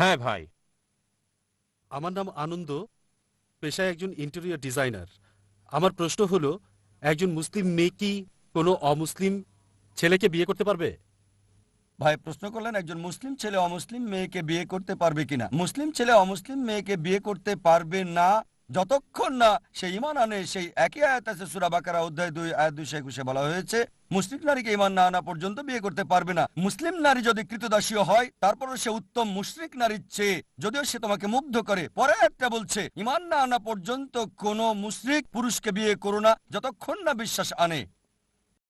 হ্যাঁ ভাই। আমার নাম আনন্দ, পেশায় একজন ইন্টেরিয়র ডিজাইনার। আমার প্রশ্ন হলো, একজন মুসলিম মেয়ে কি কোনো অমুসলিম ছেলেকে বিয়ে করতে পারবে? ভাই প্রশ্ন করলেন একজন মুসলিম ছেলে অমুসলিম মেয়েকে বিয়ে করতে পারবে কিনা। মুসলিম ছেলে অমুসলিম মেয়েকে বিয়ে করতে পারবে না যতক্ষণ না সে ঈমান আনে। সেই একই আয়াত আছে সূরা বাকারা অধ্যায় 2 আয়াত 221 বলা হয়েছে মুশরিক নারীকে ঈমান না আনা পর্যন্ত বিয়ে করতে পারবে না। মুসলিম নারী যদি কৃতদাসীও হয় তারপরও সে উত্তম মুশরিক নারীর চেয়ে, যদিও সে তোমাকে মুগ্ধ করে। পরে একটা বলছে ঈমান না আনা পর্যন্ত কোনো মুশরিক পুরুষকে বিয়ে করো না যতক্ষণ না বিশ্বাস আনে।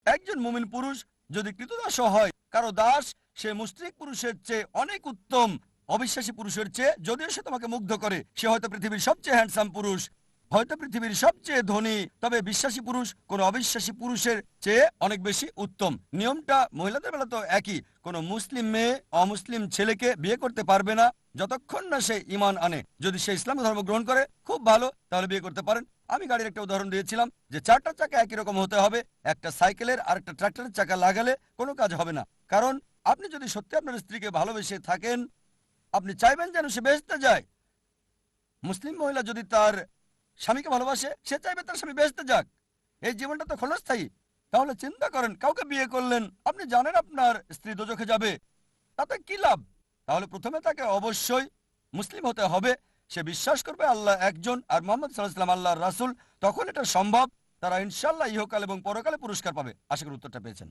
একজন মুমিন পুরুষ যদি কৃতদাসও হয়, কারো দাস, সে মুশরিক পুরুষের চেয়ে অনেক উত্তম অবিশ্বাসী পুরুষের চেয়ে, যদিও সে তোমাকে মুগ্ধ করে। সে হয়তো পৃথিবীর সবচেয়ে হ্যান্ডসাম পুরুষ, হয়তো পৃথিবীর সবচেয়ে ধনী, তবে বিশ্বাসী পুরুষ কোনো অবিশ্বাসী পুরুষের চেয়ে অনেক বেশি উত্তম। নিয়মটা মহিলাদের বেলা তো একই। কোনো মুসলিম মেয়ে অমুসলিম ছেলেকে বিয়ে করতে পারবে না যতক্ষণ না সে ঈমান আনে। যদি সে ইসলাম ধর্ম গ্রহণ করে খুব ভালো, তাহলে বিয়ে করতে পারেন। আমি গাড়ির একটা উদাহরণ দিয়েছিলাম যে 4টা চাকা একই রকম হতে হবে। একটা সাইকেলের আর একটা ট্রাক্টরের চাকা লাগালে কোনো কাজ হবে না। কারণ আপনি যদি সত্যি আপনার স্ত্রীকে ভালোবেসে থাকেন, আপনি চাইবেন যেন সে বেহেশতে যায়। মুসলিম মহিলা যদি তার স্বামীকে ভালোবাসে, সে চাইবে তার স্বামী বেহেশতে যাক। এই জীবনটা তো ক্ষণস্থায়ী। তাহলে চিন্তা করেন, কাউকে বিয়ে করলেন, আপনি জানেন আপনার স্ত্রী দোজখে যাবে, তাতে কি লাভ? তাহলে প্রথমে তাকে অবশ্যই মুসলিম হতে হবে। সে বিশ্বাস করবে আল্লাহ একজন আর মোহাম্মদ সাল্লাল্লাহু আলাইহি ওয়াসাল্লাম আল্লাহর রাসূল। তখন এটা সম্ভব। তারা ইনশাআল্লাহ ইহকাল এবং পরকালে পুরস্কার পাবে। আশা করি উত্তরটা পেয়েছেন।